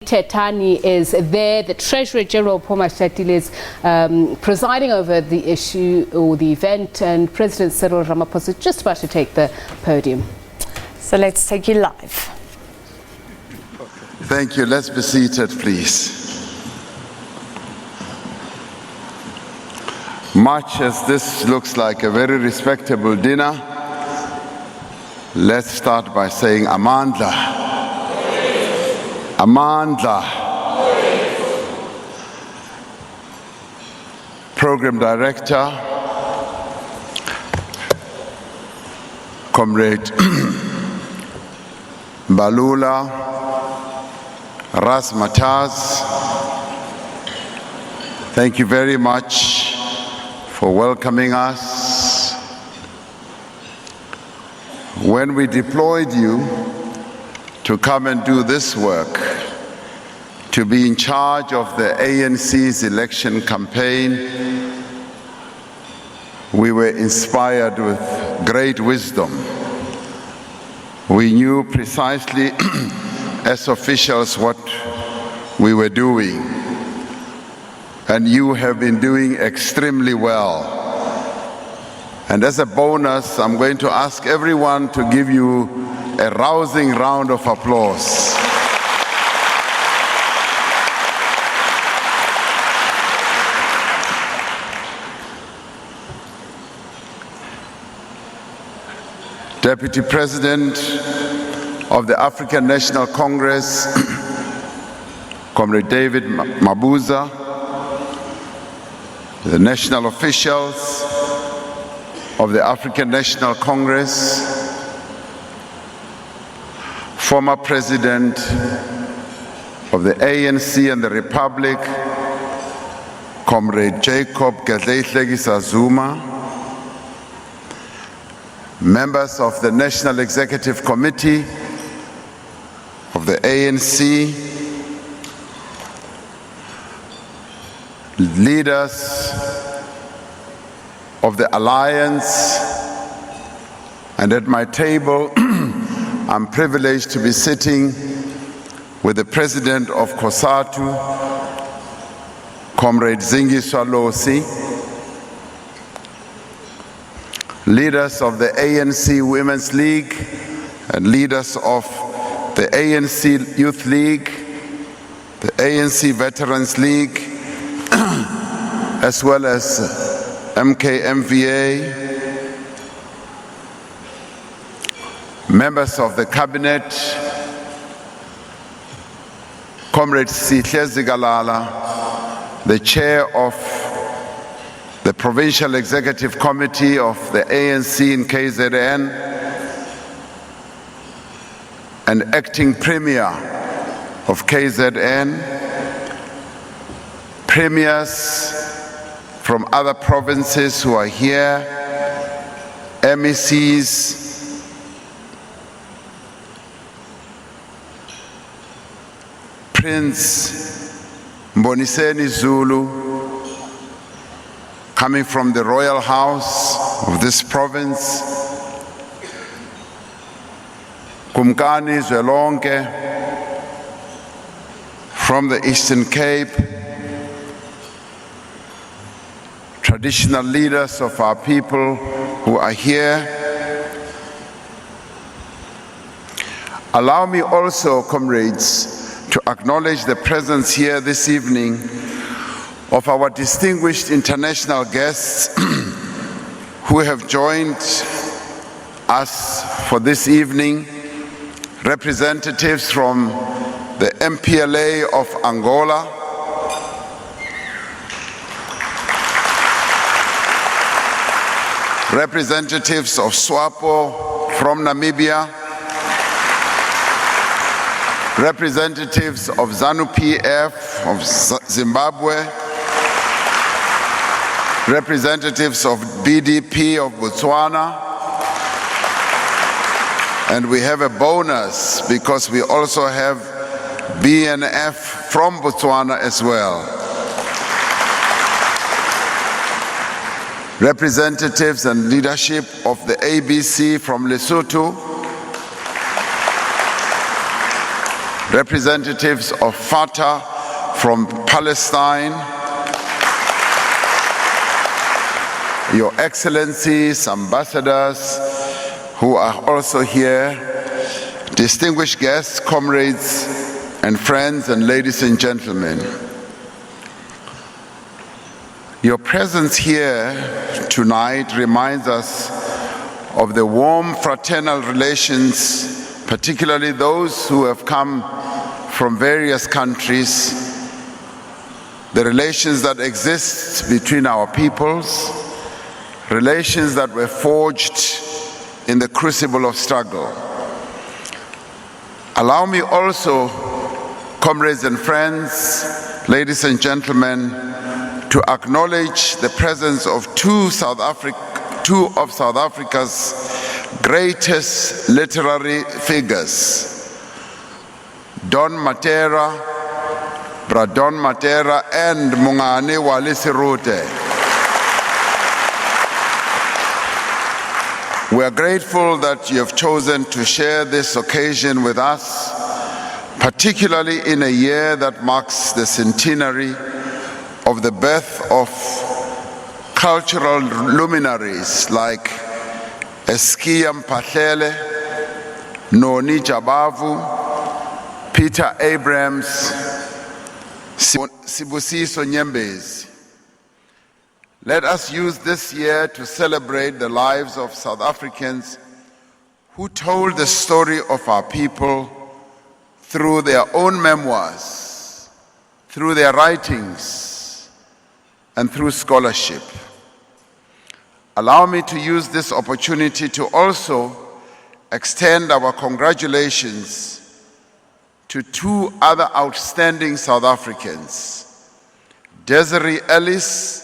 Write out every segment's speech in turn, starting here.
Tetani is there. The Treasurer General Poma Shetile is presiding over the issue or the event, and President Cyril Ramaphosa is just about to take the podium. So let's take you live. Thank you. Let's be seated, please. Much as this looks like a very respectable dinner, let's start by saying Amandla. Amandla. Program Director, Comrade Balula, Ras Mataz, thank you very much for welcoming us. When we deployed you to come and do this work, to be in charge of the ANC's election campaign, we were inspired with great wisdom. We knew precisely as officials what we were doing, and you have been doing extremely well. And as a bonus, I'm going to ask everyone to give you a rousing round of applause. Deputy President of the African National Congress, Comrade David Mabuza, the national officials of the African National Congress, former President of the ANC and the Republic, Comrade Jacob Gadleihlekisa Zuma, members of the National Executive Committee of the ANC, leaders of the Alliance, and at my table, I'm privileged to be sitting with the President of COSATU, Comrade Zingiswa Losi, leaders of the ANC Women's League and leaders of the ANC Youth League, the ANC Veterans League, as well as MKMVA, members of the Cabinet, Comrade Sihle Zikalala, the Chair of the Provincial Executive Committee of the ANC in KZN, and Acting Premier of KZN, premiers from other provinces who are here, MECs, Prince Mboniseni Zulu, coming from the royal house of this province, Kumkani Zwelonke from the Eastern Cape, traditional leaders of our people who are here. Allow me also, comrades, to acknowledge the presence here this evening of our distinguished international guests who have joined us for this evening, representatives from the MPLA of Angola, representatives of SWAPO from Namibia, representatives of ZANU-PF of Zimbabwe, representatives of BDP of Botswana, and we have a bonus because we also have BNF from Botswana as well. Representatives and leadership of the ABC from Lesotho, representatives of Fatah from Palestine, Your Excellencies, ambassadors who are also here, distinguished guests, comrades and friends, and ladies and gentlemen. Your presence here tonight reminds us of the warm fraternal relations, particularly those who have come from various countries, the relations that exist between our peoples, relations that were forged in the crucible of struggle. Allow me also, comrades and friends, ladies and gentlemen, to acknowledge the presence of two of South Africa's greatest literary figures, Don Matera, Bradon Matera, and Mungane Walisirute. We are grateful that you have chosen to share this occasion with us, particularly in a year that marks the centenary of the birth of cultural luminaries like Eskia Mpahlele, Noni Jabavu, Peter Abrams, Sibusiso Nyembezi. Let us use this year to celebrate the lives of South Africans who told the story of our people through their own memoirs, through their writings, and through scholarship. Allow me to use this opportunity to also extend our congratulations to two other outstanding South Africans, Desiree Ellis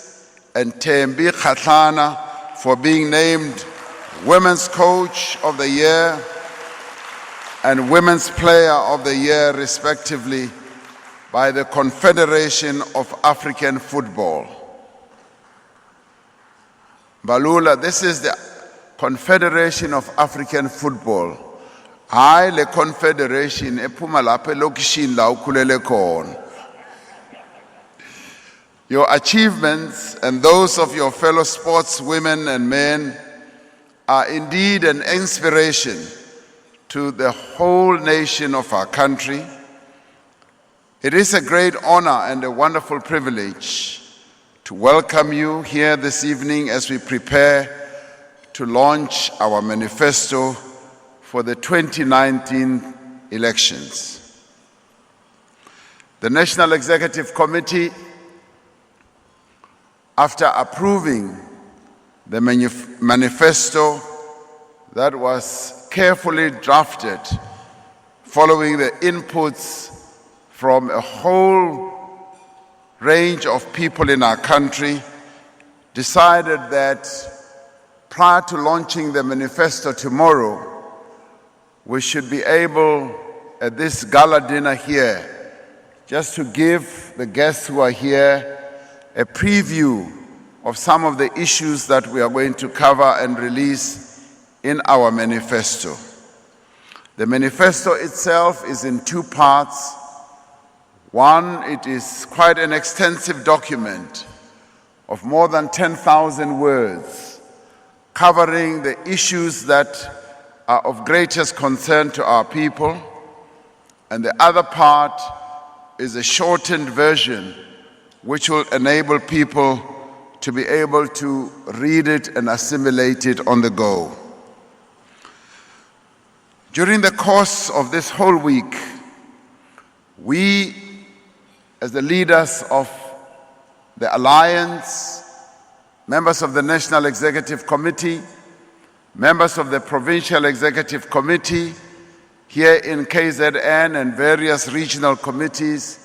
and Thembi Kgatlana, for being named Women's Coach of the Year and Women's Player of the Year, respectively, by the Confederation of African Football. Balula, this is the Confederation of African Football. Hayi le Confederation ephuma lapha elokishini la ukhulele khona. Your achievements and those of your fellow sportswomen and men are indeed an inspiration to the whole nation of our country. It is a great honor and a wonderful privilege to welcome you here this evening as we prepare to launch our manifesto for the 2019 elections. The National Executive Committee, after approving the manifesto that was carefully drafted following the inputs from a whole range of people in our country, decided that prior to launching the manifesto tomorrow, we should be able, at this gala dinner here, just to give the guests who are here a preview of some of the issues that we are going to cover and release in our manifesto. The manifesto itself is in two parts. One, it is quite an extensive document of more than 10,000 words, covering the issues that are of greatest concern to our people. And the other part is a shortened version which will enable people to be able to read it and assimilate it on the go. During the course of this whole week, we, as the leaders of the Alliance, members of the National Executive Committee, members of the Provincial Executive Committee here in KZN and various regional committees,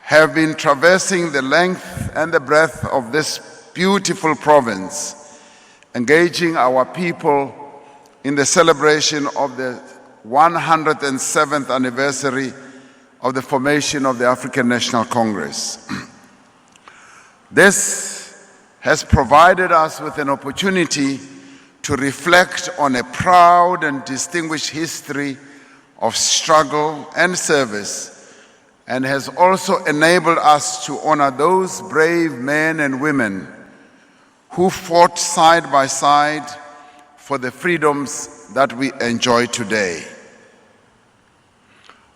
have been traversing the length and the breadth of this beautiful province, engaging our people in the celebration of the 107th anniversary of the formation of the African National Congress. This has provided us with an opportunity to reflect on a proud and distinguished history of struggle and service, and has also enabled us to honor those brave men and women who fought side by side for the freedoms that we enjoy today.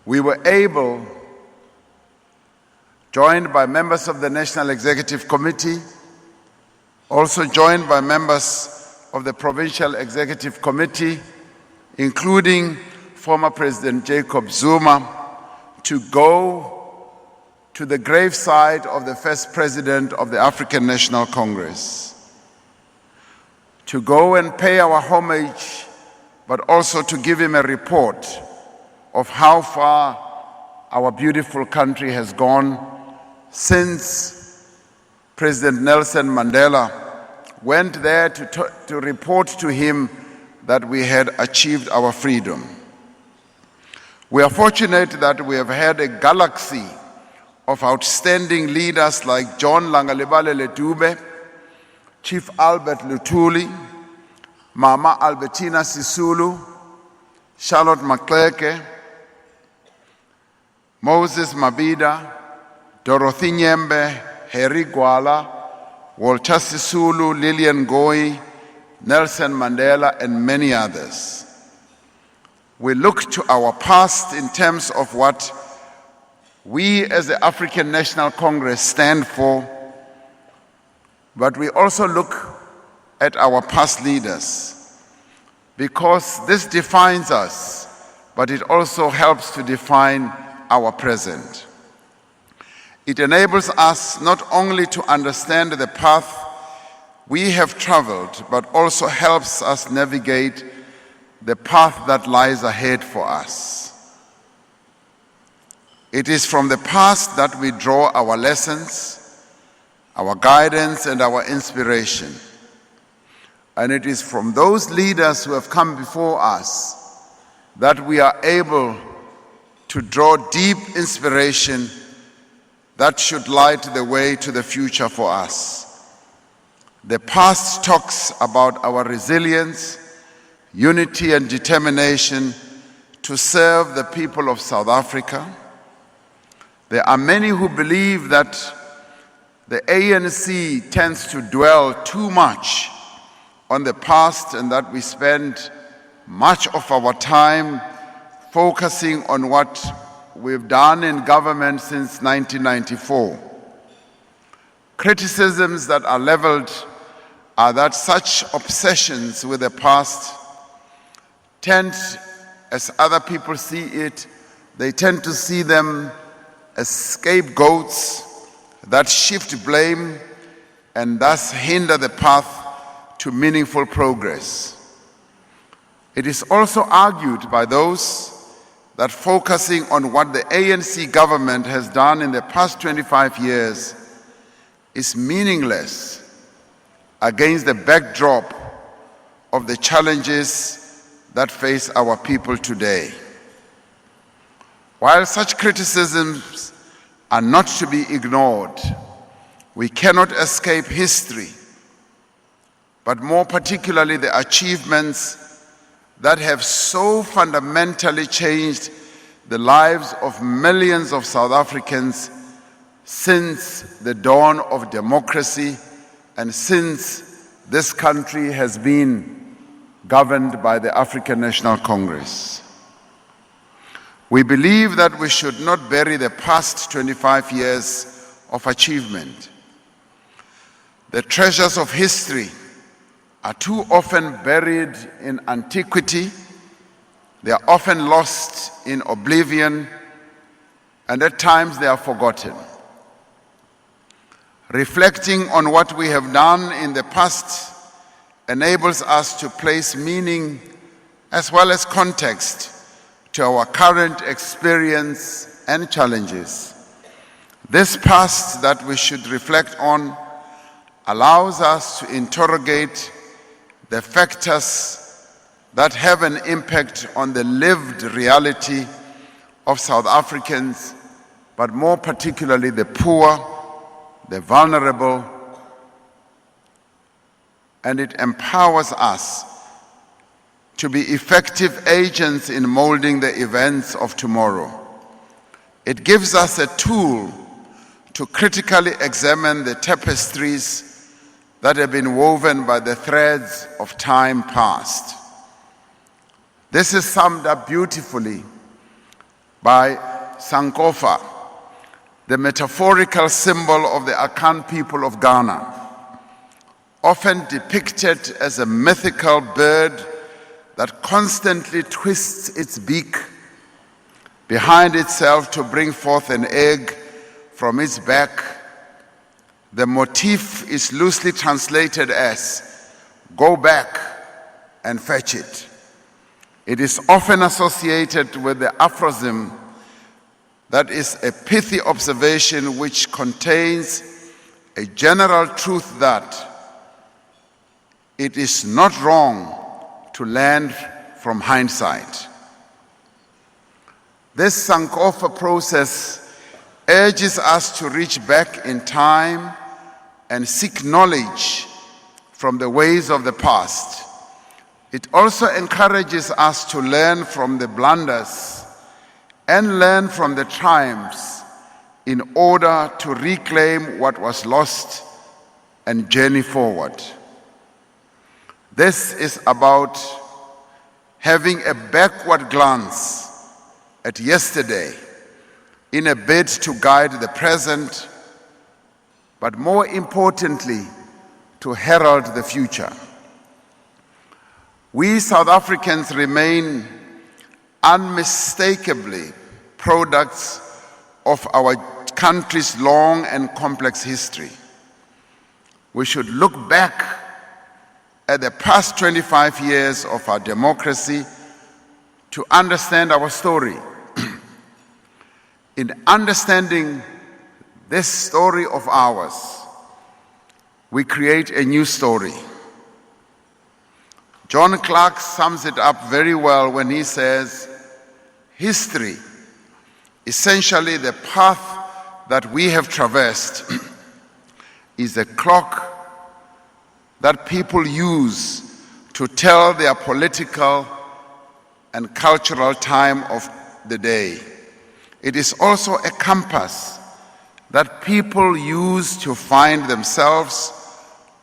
We were able, joined by members of the National Executive Committee, also joined by members of the Provincial Executive Committee, including former President Jacob Zuma, to go to the graveside of the first president of the African National Congress, to go and pay our homage, but also to give him a report of how far our beautiful country has gone since President Nelson Mandela went there to report to him that we had achieved our freedom. We are fortunate that we have had a galaxy of outstanding leaders like John Langalibale Dube, Chief Albert Luthuli, Mama Albertina Sisulu, Charlotte Maxeke, Moses Mabida, Dorothy Nyembe, Harry Gwala, Walter Sisulu, Lillian Ngoyi, Nelson Mandela, and many others. We look to our past in terms of what we as the African National Congress stand for, but we also look at our past leaders, because this defines us, but it also helps to define our present. It enables us not only to understand the path we have traveled, but also helps us navigate the path that lies ahead for us. It is from the past that we draw our lessons, our guidance, and our inspiration. And it is from those leaders who have come before us that we are able to draw deep inspiration that should light the way to the future for us. The past talks about our resilience, unity, and determination to serve the people of South Africa. There are many who believe that the ANC tends to dwell too much on the past and that we spend much of our time focusing on what we've done in government since 1994. Criticisms that are leveled are that such obsessions with the past tend, as other people see it, they tend to see them as scapegoats that shift blame and thus hinder the path to meaningful progress. It is also argued by those that focusing on what the ANC government has done in the past 25 years is meaningless against the backdrop of the challenges that face our people today. While such criticisms are not to be ignored, we cannot escape history, but more particularly the achievements that have so fundamentally changed the lives of millions of South Africans since the dawn of democracy and since this country has been governed by the African National Congress. We believe that we should not bury the past 25 years of achievement. The treasures of history are too often buried in antiquity. They are often lost in oblivion, and at times they are forgotten. Reflecting on what we have done in the past enables us to place meaning as well as context to our current experience and challenges. This past that we should reflect on allows us to interrogate the factors that have an impact on the lived reality of South Africans, but more particularly the poor, the vulnerable, and it empowers us to be effective agents in molding the events of tomorrow. It gives us a tool to critically examine the tapestries that have been woven by the threads of time past. This is summed up beautifully by Sankofa, the metaphorical symbol of the Akan people of Ghana, often depicted as a mythical bird that constantly twists its beak behind itself to bring forth an egg from its back. The motif is loosely translated as, "Go back and fetch it." It is often associated with the aphorism that is a pithy observation which contains a general truth that it is not wrong to learn from hindsight. This Sankofa process urges us to reach back in time and seek knowledge from the ways of the past. It also encourages us to learn from the blunders and learn from the triumphs in order to reclaim what was lost and journey forward. This is about having a backward glance at yesterday in a bid to guide the present, but more importantly, to herald the future. We South Africans remain unmistakably products of our country's long and complex history. We should look back at the past 25 years of our democracy to understand our story. In understanding this story of ours, we create a new story. John Clarke sums it up very well when he says, history, essentially the path that we have traversed, is a clock that people use to tell their political and cultural time of the day. It is also a compass that people use to find themselves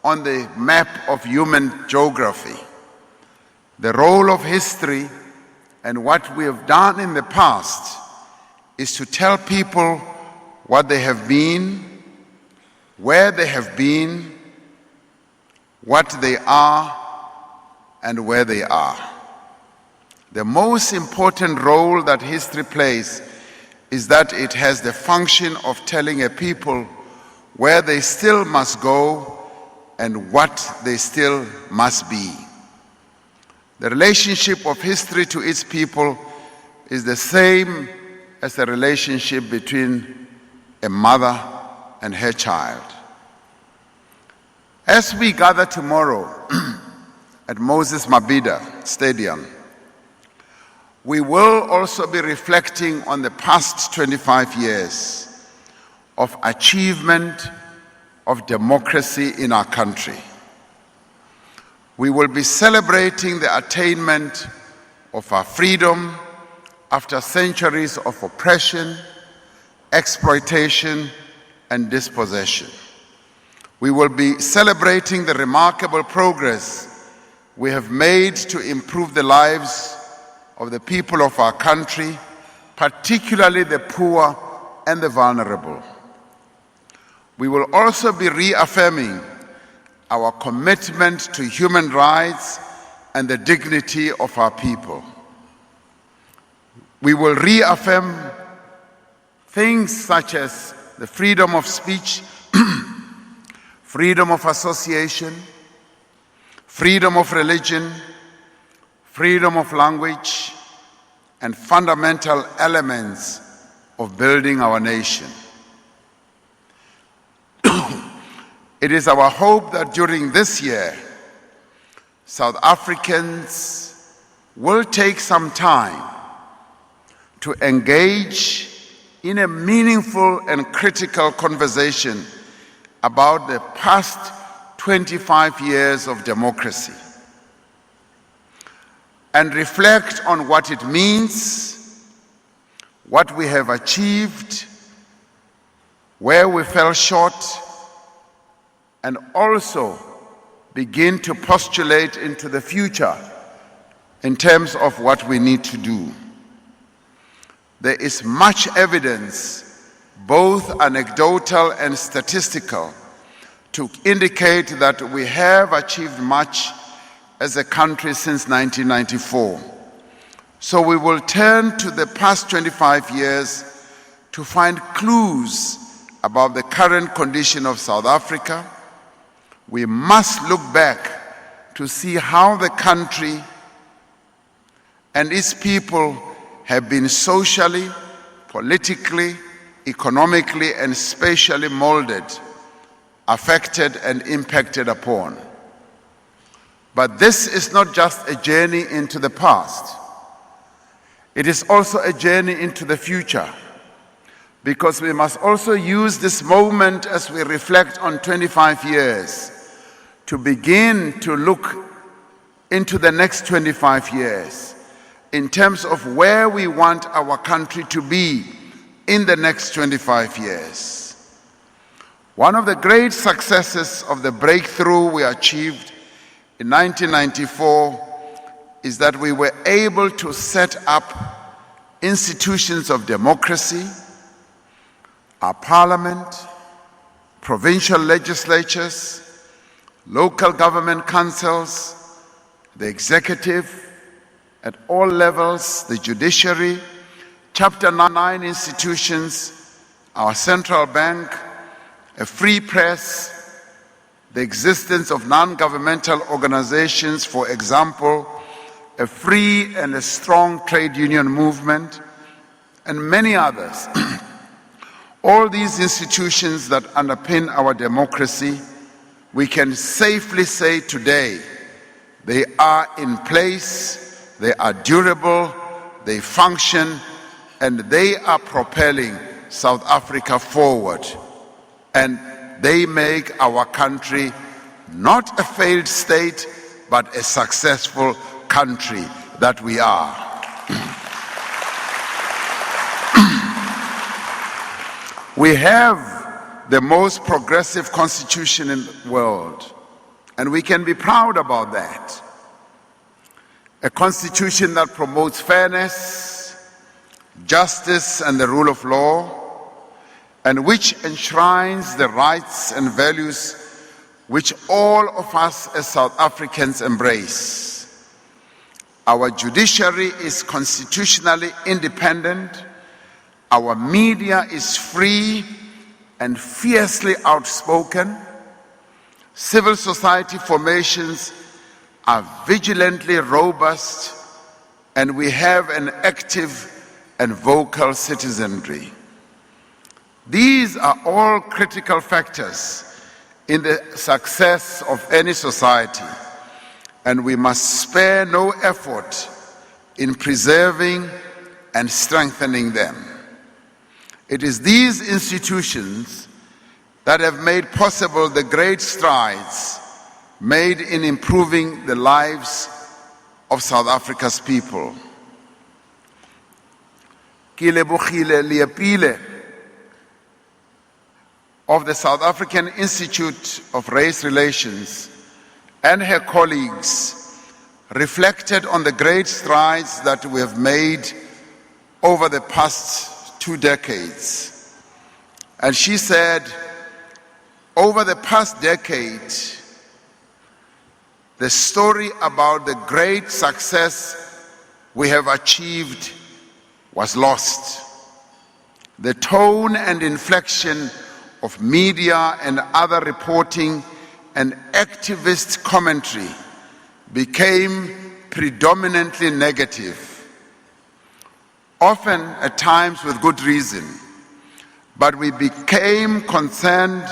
on the map of human geography. The role of history and what we have done in the past is to tell people what they have been, where they have been, what they are, and where they are. The most important role that history plays is that it has the function of telling a people where they still must go and what they still must be. The relationship of history to its people is the same as the relationship between a mother and her child. As we gather tomorrow at Moses Mabhida Stadium, we will also be reflecting on the past 25 years of achievement of democracy in our country. We will be celebrating the attainment of our freedom after centuries of oppression, exploitation, and dispossession. We will be celebrating the remarkable progress we have made to improve the lives of the people of our country, particularly the poor and the vulnerable. We will also be reaffirming our commitment to human rights and the dignity of our people. We will reaffirm things such as the freedom of speech, freedom of association, freedom of religion, freedom of language, and fundamental elements of building our nation. It is our hope that during this year, South Africans will take some time to engage in a meaningful and critical conversation about the past 25 years of democracy. and reflect on what it means, what we have achieved, where we fell short, and also begin to postulate into the future in terms of what we need to do. There is much evidence, both anecdotal and statistical, to indicate that we have achieved much as a country since 1994. So we will turn to the past 25 years to find clues about the current condition of South Africa. We must look back to see how the country and its people have been socially, politically, economically, and spatially molded, affected, and impacted upon. But this is not just a journey into the past. It is also a journey into the future, because we must also use this moment as we reflect on 25 years to begin to look into the next 25 years in terms of where we want our country to be in the next 25 years. One of the great successes of the breakthrough we achieved in 1994 is that we were able to set up institutions of democracy, our parliament, provincial legislatures, local government councils, the executive, at all levels, the judiciary, Chapter 9 institutions, our central bank, a free press, the existence of non-governmental organizations, for example, a free and a strong trade union movement, and many others. All these institutions that underpin our democracy, we can safely say today, they are in place, they are durable, they function, and they are propelling South Africa forward. And they make our country not a failed state, but a successful country that we are. We have the most progressive constitution in the world, and we can be proud about that. A constitution that promotes fairness, justice, and the rule of law, and which enshrines the rights and values which all of us as South Africans embrace. Our judiciary is constitutionally independent, our media is free and fiercely outspoken, civil society formations are vigilantly robust, and we have an active and vocal citizenry. These are all critical factors in the success of any society, and we must spare no effort in preserving and strengthening them. It is these institutions that have made possible the great strides made in improving the lives of South Africa's people. Ke lebogile Leapile of the South African Institute of Race Relations and her colleagues reflected on the great strides that we have made over the past 2 decades. And she said, over the past decade, the story about the great success we have achieved was lost. The tone and inflection of media and other reporting and activist commentary became predominantly negative, often at times with good reason, but we became concerned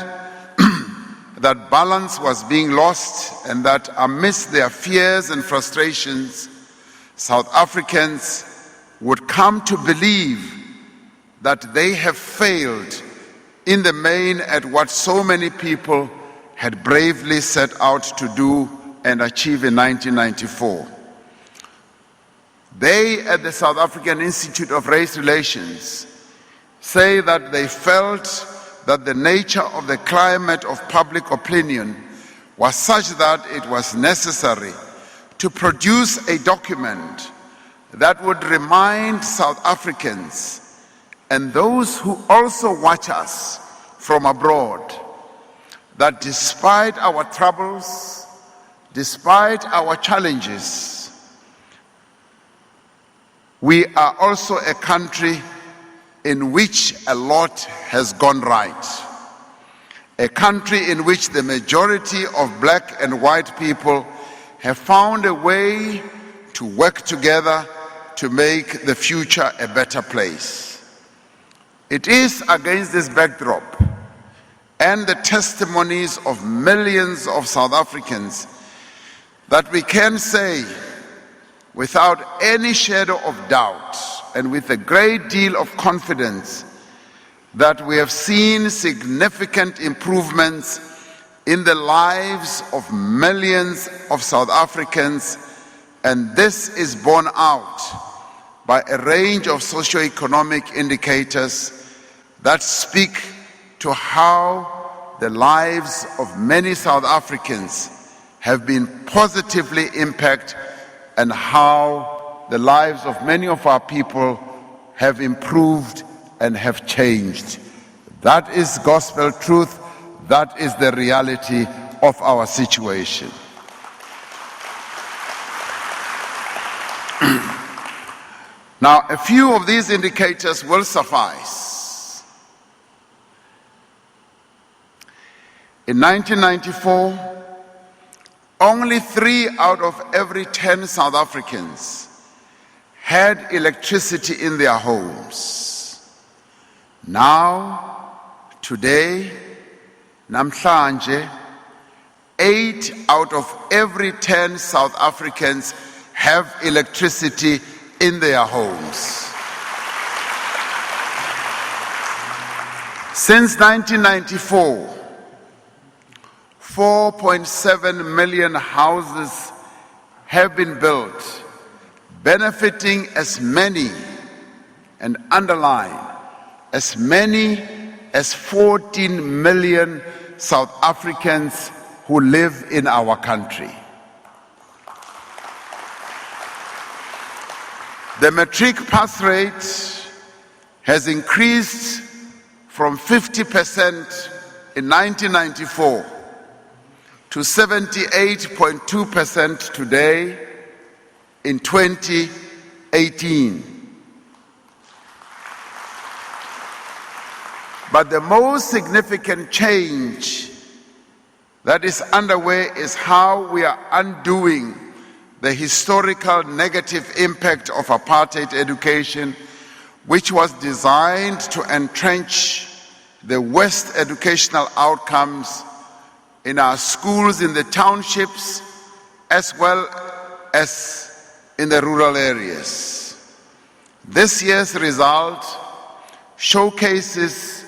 that balance was being lost and that amidst their fears and frustrations, South Africans would come to believe that they have failed in the main at what so many people had bravely set out to do and achieve in 1994. They at the South African Institute of Race Relations say that they felt that the nature of the climate of public opinion was such that it was necessary to produce a document that would remind South Africans and those who also watch us from abroad that despite our troubles, despite our challenges, we are also a country in which a lot has gone right. A country in which the majority of black and white people have found a way to work together to make the future a better place. It is against this backdrop and the testimonies of millions of South Africans that we can say without any shadow of doubt and with a great deal of confidence that we have seen significant improvements in the lives of millions of South Africans, and this is borne out by a range of socio-economic indicators that speak to how the lives of many South Africans have been positively impacted and how the lives of many of our people have improved and have changed. That is gospel truth. That is the reality of our situation. Now, a few of these indicators will suffice. In 1994, only 3 out of every 10 South Africans had electricity in their homes. Now, today, namhlanje, 8 out of every 10 South Africans have electricity in their homes. Since 1994, 4.7 million houses have been built, benefiting as many, and underline, as many as 14 million South Africans who live in our country. The matric pass rate has increased from 50% in 1994 to 78.2% today in 2018. But the most significant change that is underway is how we are undoing the historical negative impact of apartheid education, which was designed to entrench the worst educational outcomes in our schools in the townships as well as in the rural areas. This year's result showcases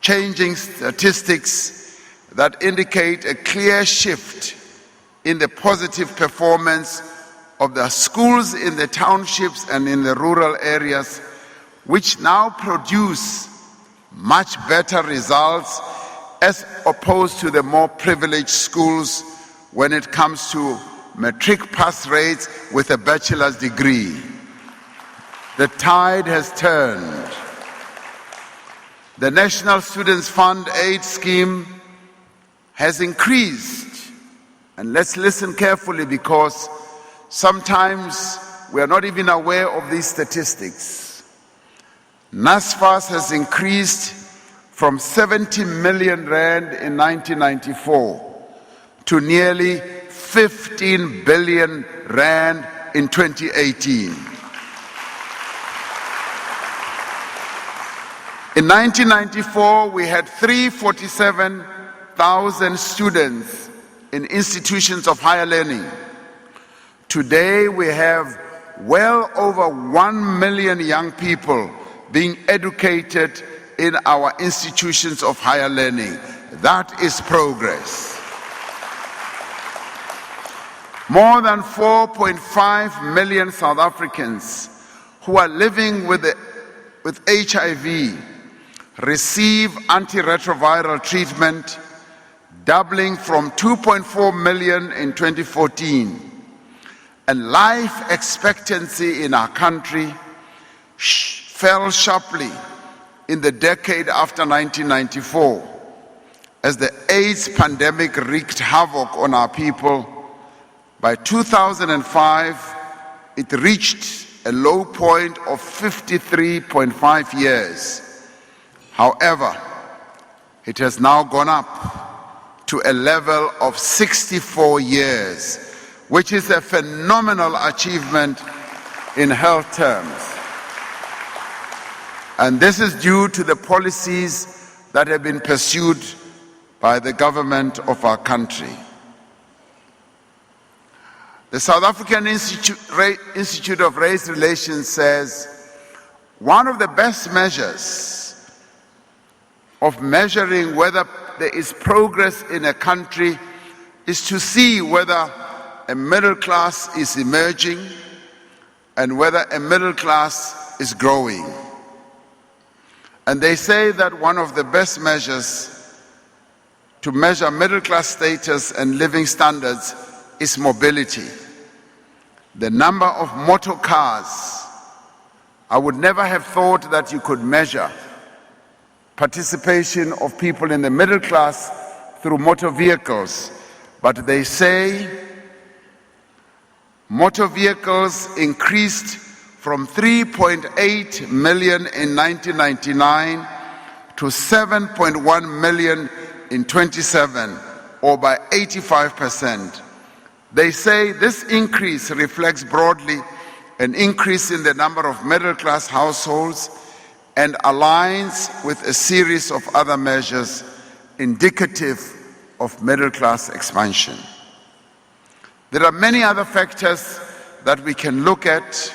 changing statistics that indicate a clear shift in the positive performance of the schools in the townships and in the rural areas, which now produce much better results as opposed to the more privileged schools when it comes to matric pass rates with a bachelor's degree. The tide has turned. The National Students Fund Aid Scheme has increased. And let's listen carefully because sometimes we are not even aware of these statistics. NSFAS has increased from 70 million rand in 1994 to nearly 15 billion rand in 2018. In 1994, we had 347,000 students in institutions of higher learning. Today, we have well over 1 million young people being educated in our institutions of higher learning. That is progress. More than 4.5 million South Africans who are living with HIV receive antiretroviral treatment, doubling from 2.4 million in 2014. And life expectancy in our country fell sharply in the decade after 1994 as the AIDS pandemic wreaked havoc on our people. By 2005, it reached a low point of 53.5 years. However, it has now gone up to a level of 64 years, which is a phenomenal achievement in health terms. And this is due to the policies that have been pursued by the government of our country. The South African Institute of Race Relations says one of the best measures of measuring whether there is progress in a country is to see whether a middle class is emerging and whether a middle class is growing. And they say that one of the best measures to measure middle class status and living standards is mobility. The number of motor cars. I would never have thought that you could measure participation of people in the middle class through motor vehicles, but they say motor vehicles increased from 3.8 million in 1999 to 7.1 million in 27, or by 85%. They say this increase reflects broadly an increase in the number of middle-class households and aligns with a series of other measures indicative of middle-class expansion. There are many other factors that we can look at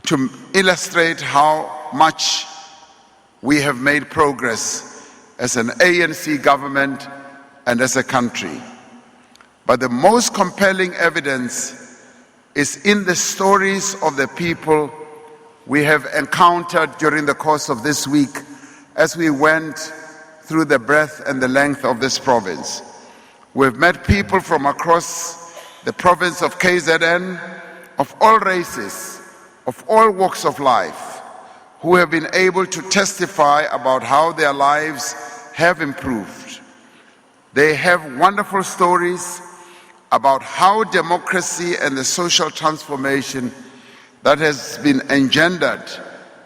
to illustrate how much we have made progress as an ANC government and as a country. But the most compelling evidence is in the stories of the people we have encountered during the course of this week as we went through the breadth and the length of this province. We've met people from across the province of KZN, of all races, of all walks of life, who have been able to testify about how their lives have improved. They have wonderful stories about how democracy and the social transformation that has been engendered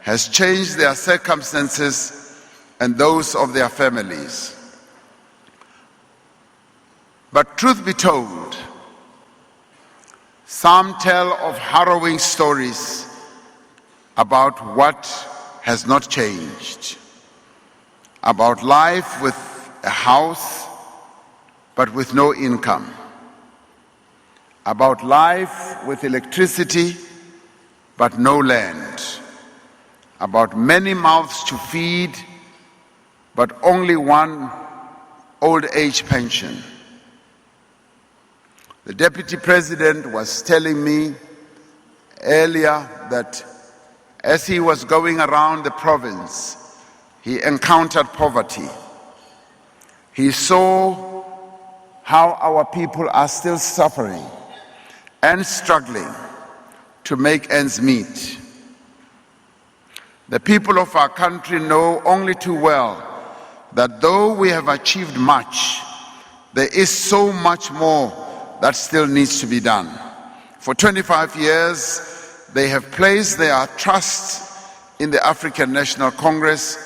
has changed their circumstances and those of their families. But truth be told, some tell of harrowing stories about what has not changed, about life with a house but with no income, about life with electricity but no land, about many mouths to feed but only one old age pension. The Deputy President was telling me earlier that as he was going around the province, he encountered poverty. He saw how our people are still suffering and struggling to make ends meet. The people of our country know only too well that though we have achieved much, there is so much more that still needs to be done. For 25 years, they have placed their trust in the African National Congress,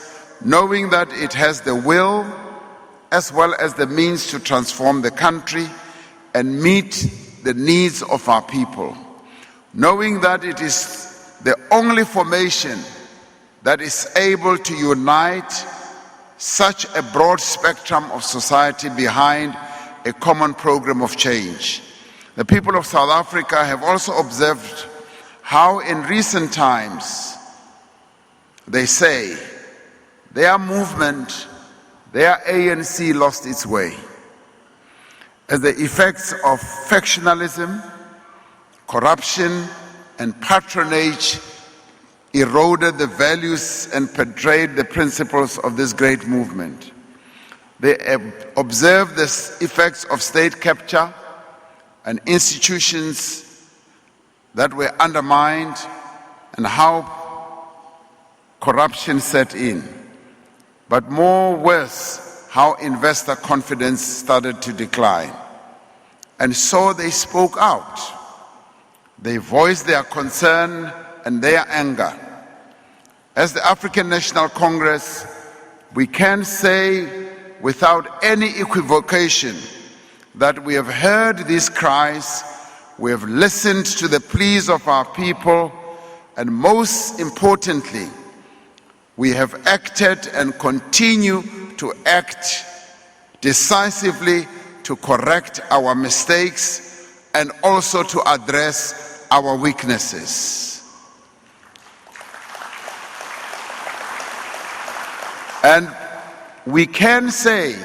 knowing that it has the will as well as the means to transform the country and meet the needs of our people, knowing that it is the only formation that is able to unite such a broad spectrum of society behind a common program of change. The people of South Africa have also observed how in recent times, they say, their movement, their ANC lost its way. as the effects of factionalism, corruption, and patronage eroded the values and betrayed the principles of this great movement. They observed the effects of state capture and institutions that were undermined and how corruption set in. But more worse, how investor confidence started to decline. And so they spoke out. They voiced their concern and their anger. As the African National Congress, we can say without any equivocation that we have heard these cries, we have listened to the pleas of our people, and most importantly, we have acted and continue to act decisively to correct our mistakes and also to address our weaknesses. And we can say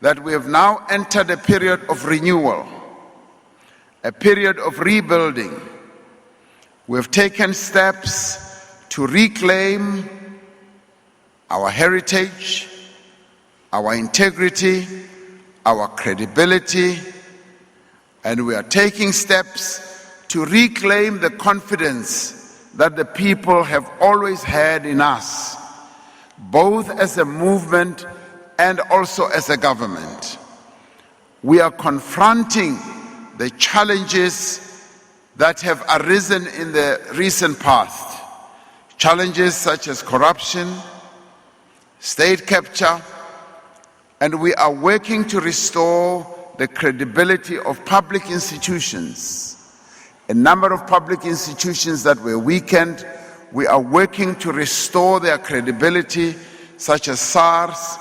that we have now entered a period of renewal, a period of rebuilding. We have taken steps to reclaim our heritage, our integrity, our credibility, and we are taking steps to reclaim the confidence that the people have always had in us, both as a movement and also as a government. We are confronting the challenges that have arisen in the recent past. Challenges such as corruption, state capture, and we are working to restore the credibility of public institutions. A number of public institutions that were weakened, we are working to restore their credibility, such as SARS,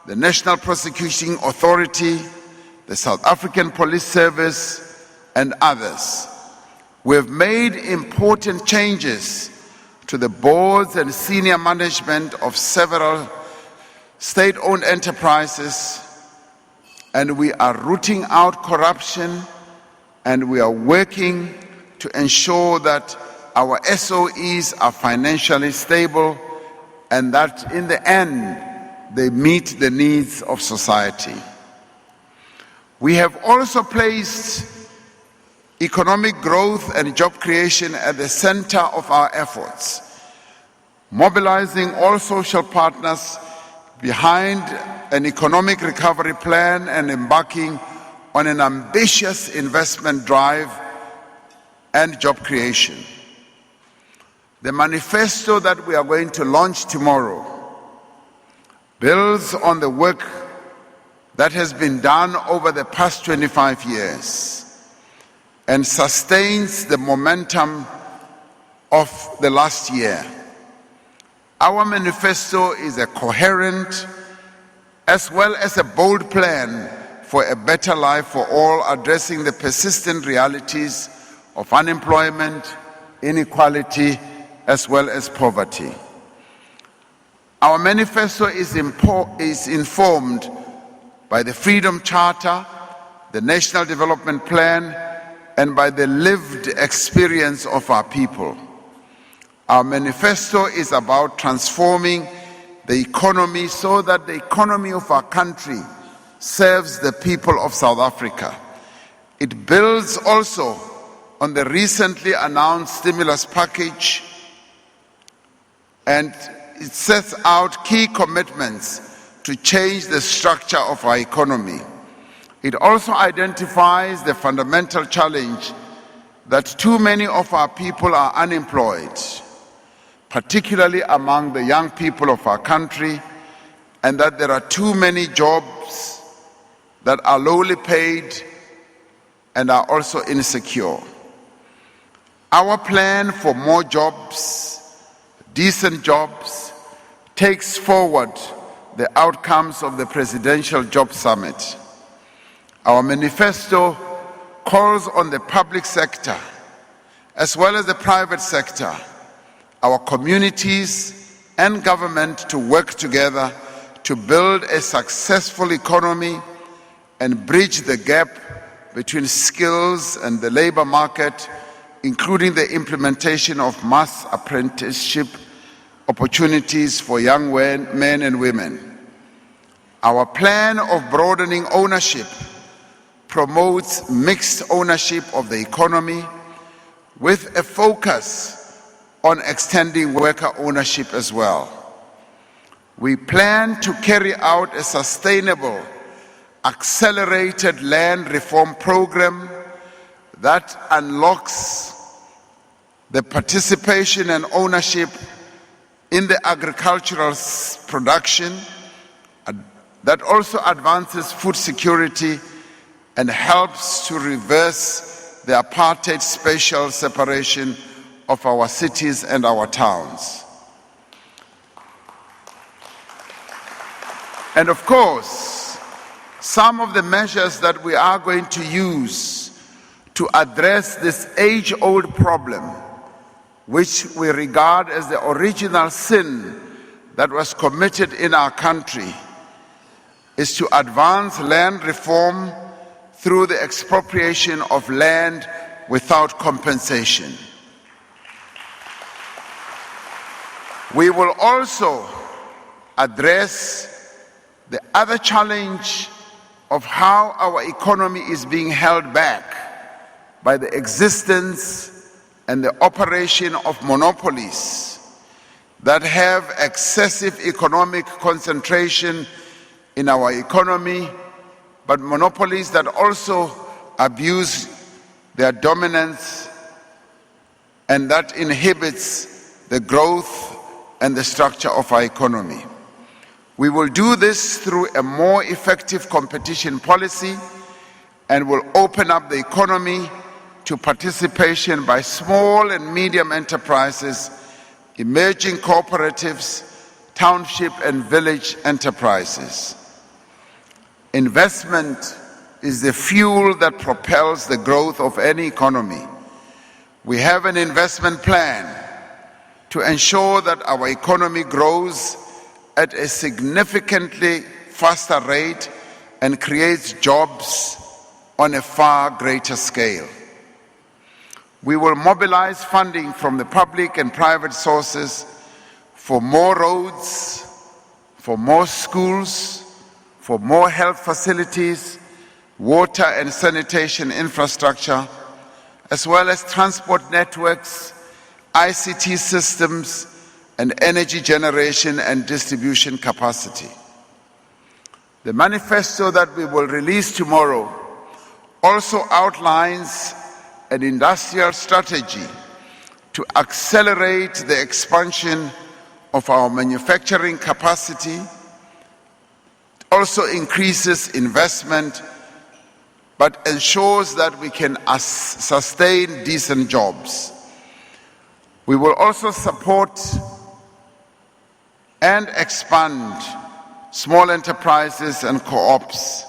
the National Prosecuting Authority, the South African Police Service, and others. We have made important changes to the boards and senior management of several state-owned enterprises, and we are rooting out corruption, and we are working to ensure that our SOEs are financially stable and that in the end they meet the needs of society. We have also placed economic growth and job creation at the center of our efforts, mobilizing all social partners behind an economic recovery plan and embarking on an ambitious investment drive and job creation. The manifesto that we are going to launch tomorrow builds on the work that has been done over the past 25 years and sustains the momentum of the last year. Our manifesto is a coherent as well as a bold plan for a better life for all, addressing the persistent realities of unemployment, inequality, as well as poverty. Our manifesto is informed by the Freedom Charter, the National Development Plan, and by the lived experience of our people. Our manifesto is about transforming the economy so that the economy of our country serves the people of South Africa. It builds also on the recently announced stimulus package, and it sets out key commitments to change the structure of our economy. It also identifies the fundamental challenge that too many of our people are unemployed, particularly among the young people of our country, and that there are too many jobs that are lowly paid and are also insecure. Our plan for more jobs, decent jobs, takes forward the outcomes of the Presidential Job Summit. Our manifesto calls on the public sector, as well as the private sector, our communities and government to work together to build a successful economy, and bridge the gap between skills and the labor market, including the implementation of mass apprenticeship opportunities for young men and women. Our plan of broadening ownership promotes mixed ownership of the economy with a focus on extending worker ownership as well. We plan to carry out a sustainable, accelerated land reform program that unlocks the participation and ownership in the agricultural production, that also advances food security and helps to reverse the apartheid spatial separation of our cities and our towns. And of course, some of the measures that we are going to use to address this age-old problem, which we regard as the original sin that was committed in our country, is to advance land reform through the expropriation of land without compensation. We will also address the other challenge of how our economy is being held back by the existence and the operation of monopolies that have excessive economic concentration in our economy, but monopolies that also abuse their dominance and that inhibits the growth and the structure of our economy. We will do this through a more effective competition policy and will open up the economy to participation by small and medium enterprises, emerging cooperatives, township and village enterprises. Investment is the fuel that propels the growth of any economy. We have an investment plan to ensure that our economy grows at a significantly faster rate and creates jobs on a far greater scale. We will mobilize funding from the public and private sources for more roads, for more schools, for more health facilities, water and sanitation infrastructure, as well as transport networks, ICT systems, and energy generation and distribution capacity. The manifesto that we will release tomorrow also outlines an industrial strategy to accelerate the expansion of our manufacturing capacity. It also increases investment, but ensures that we can sustain decent jobs. We will also support and expand small enterprises and co-ops.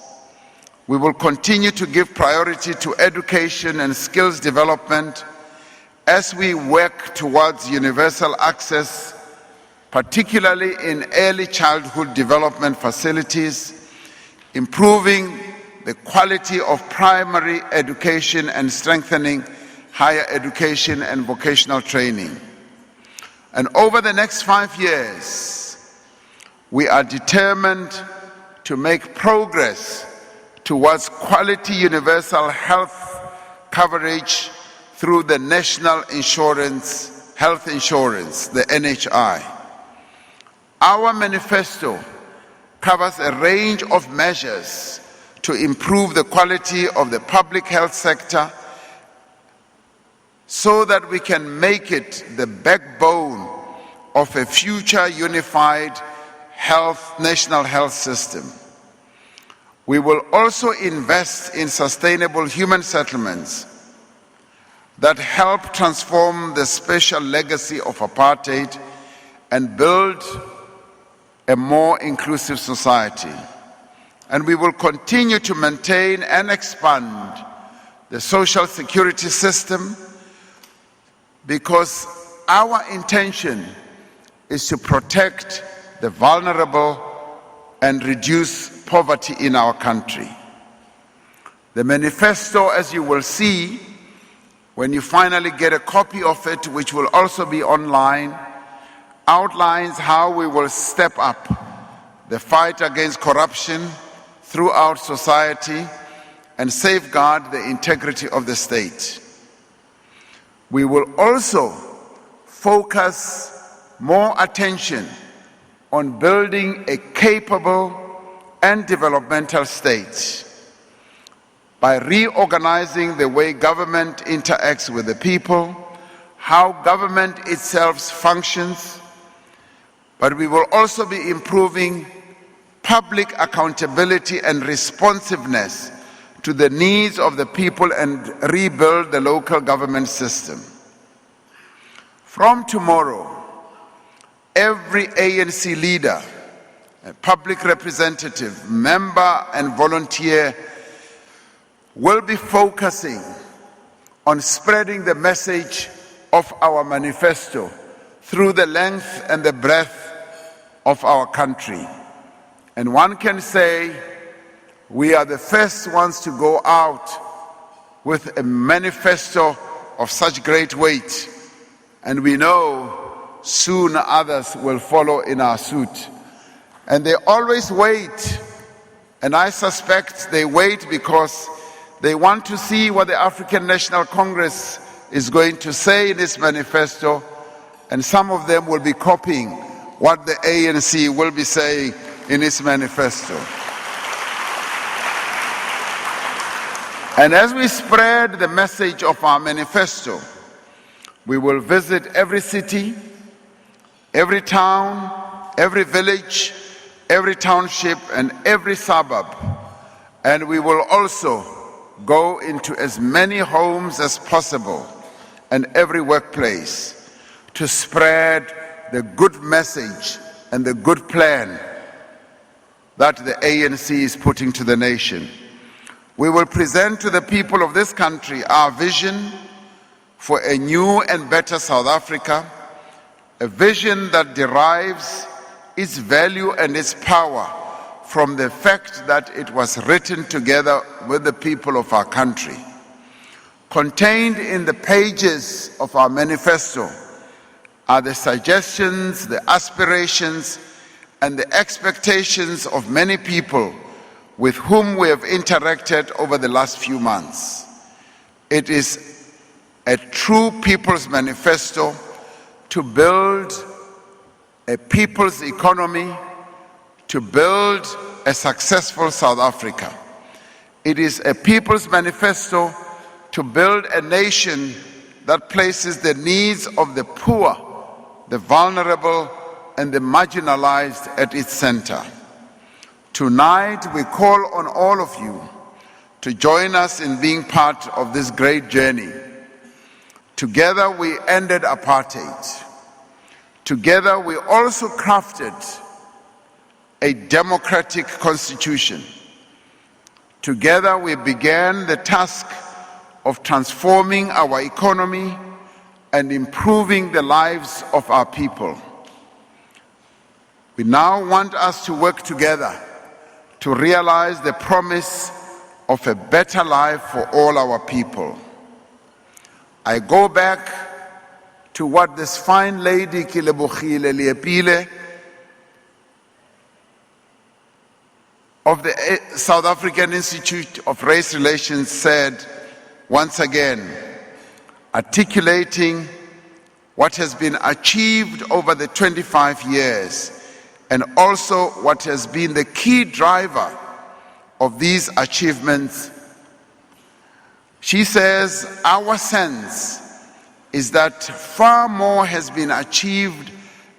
We will continue to give priority to education and skills development as we work towards universal access, particularly in early childhood development facilities, improving the quality of primary education and strengthening higher education and vocational training. And over the next 5 years, we are determined to make progress towards quality universal health coverage through the National Health Insurance, the NHI. Our manifesto covers a range of measures to improve the quality of the public health sector so that we can make it the backbone of a future unified national health system. We will also invest in sustainable human settlements that help transform the spatial legacy of apartheid and build a more inclusive society. And we will continue to maintain and expand the social security system because our intention is to protect the vulnerable and reduce poverty in our country. The manifesto, as you will see, when you finally get a copy of it, which will also be online, outlines how we will step up the fight against corruption throughout society and safeguard the integrity of the state. We will also focus more attention on building a capable and developmental state by reorganizing the way government interacts with the people, how government itself functions, but we will also be improving public accountability and responsiveness to the needs of the people and rebuild the local government system. From tomorrow, every ANC leader, a public representative, member and volunteer will be focusing on spreading the message of our manifesto through the length and the breadth of our country. And one can say we are the first ones to go out with a manifesto of such great weight, and we know soon others will follow in our suit. And they always wait, and I suspect they wait because they want to see what the African National Congress is going to say in its manifesto, and some of them will be copying what the ANC will be saying in its manifesto. And as we spread the message of our manifesto, we will visit every city, every town, every village, every township, and every suburb. And we will also go into as many homes as possible and every workplace to spread the good message and the good plan that the ANC is putting to the nation. We will present to the people of this country our vision for a new and better South Africa, a vision that derives its value and its power from the fact that it was written together with the people of our country. Contained in the pages of our manifesto are the suggestions, the aspirations, and the expectations of many people with whom we have interacted over the last few months. It is a true people's manifesto to build a people's economy, to build a successful South Africa. It is a people's manifesto to build a nation that places the needs of the poor, the vulnerable, and the marginalized at its center. Tonight, we call on all of you to join us in being part of this great journey. Together, we ended apartheid. Together, we also crafted a democratic constitution. Together, we began the task of transforming our economy and improving the lives of our people. We now want us to work together to realize the promise of a better life for all our people. I go back to what this fine lady, Kilebohile Liepile, of the South African Institute of Race Relations said once again, articulating what has been achieved over the 25 years and also what has been the key driver of these achievements. She says, our sense is that far more has been achieved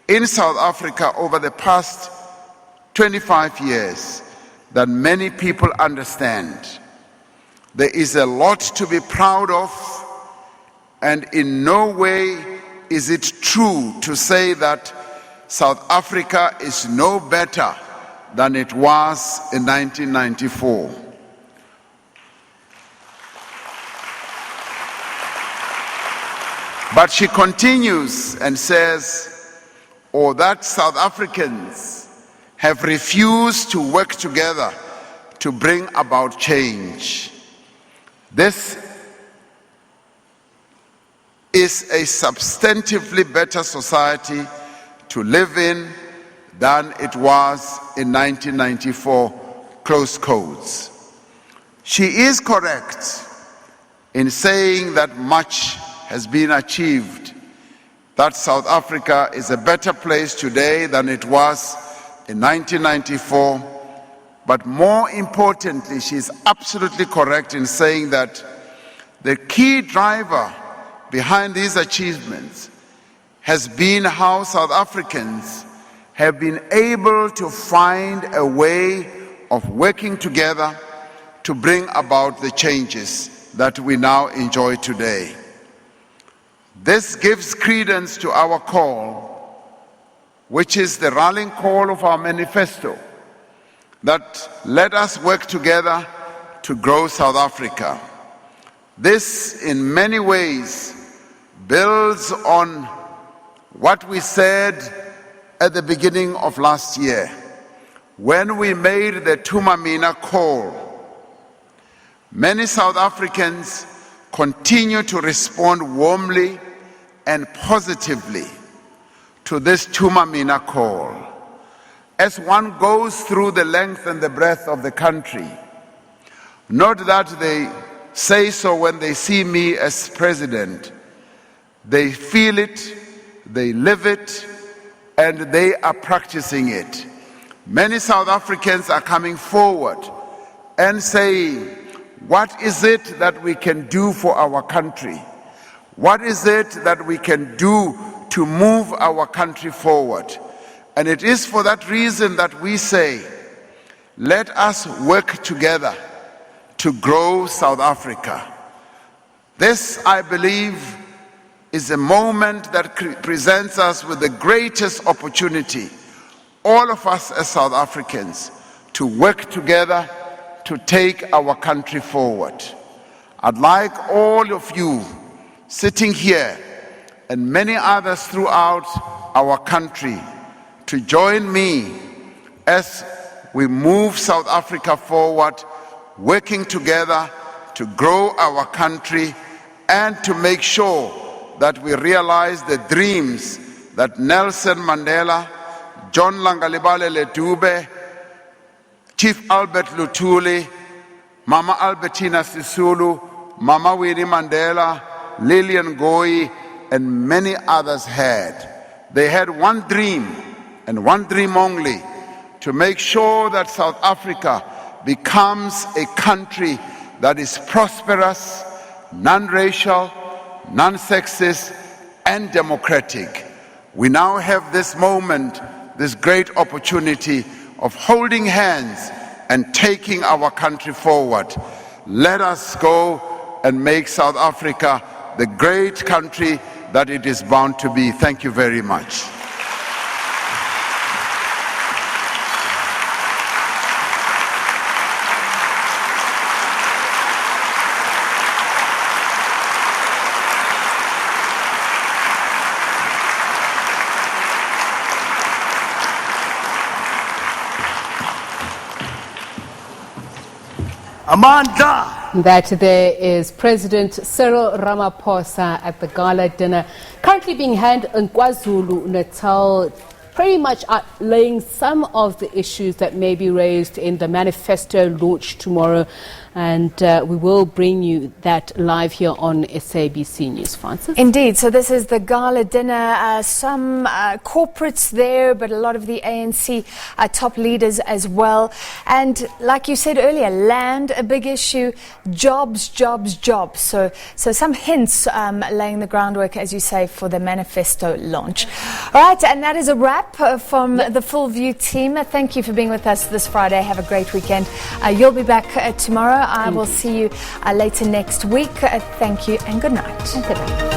in South Africa over the past 25 years than many people understand. There is a lot to be proud of, and in no way is it true to say that South Africa is no better than it was in 1994. But she continues and says, or that South Africans have refused to work together to bring about change. This is a substantively better society to live in than it was in 1994, close quotes. She is correct in saying that much has been achieved, that South Africa is a better place today than it was in 1994, but more importantly, she is absolutely correct in saying that the key driver behind these achievements has been how South Africans have been able to find a way of working together to bring about the changes that we now enjoy today. This gives credence to our call, which is the rallying call of our manifesto, that let us work together to grow South Africa. This, in many ways, builds on what we said at the beginning of last year, when we made the Tumamina call. Many South Africans continue to respond warmly and positively to this Tumamina call. As one goes through the length and the breadth of the country, not that they say so when they see me as president, they feel it, they live it, and they are practicing it. Many South Africans are coming forward and saying, what is it that we can do for our country? What is it that we can do to move our country forward? And it is for that reason that we say, let us work together to grow South Africa. This, I believe, is a moment that presents us with the greatest opportunity, all of us as South Africans, to work together to take our country forward. I'd like all of you sitting here and many others throughout our country to join me as we move South Africa forward, working together to grow our country and to make sure that we realize the dreams that Nelson Mandela, John Langalibalele Dube, Chief Albert Luthuli, Mama Albertina Sisulu, Mama Winnie Mandela, Lillian Ngoyi, and many others had. They had one dream, and one dream only, to make sure that South Africa becomes a country that is prosperous, non-racial, non-sexist, and democratic. We now have this moment, this great opportunity of holding hands and taking our country forward. Let us go and make South Africa the great country that it is bound to be. Thank you very much. Amanda! That there is President Cyril Ramaphosa at the gala dinner, currently being held in KwaZulu-Natal, pretty much outlaying some of the issues that may be raised in the manifesto launched tomorrow. And we will bring you that live here on SABC News. Francis? Indeed. So this is the gala dinner. Some corporates there, but a lot of the ANC top leaders as well. And like you said earlier, land, a big issue, jobs, jobs, jobs. So some hints laying the groundwork, as you say, for the manifesto launch. All right, and that is a wrap from the Full View team. Thank you for being with us this Friday. Have a great weekend. You'll be back tomorrow. I will see you later next week. Thank you and good night. Good night.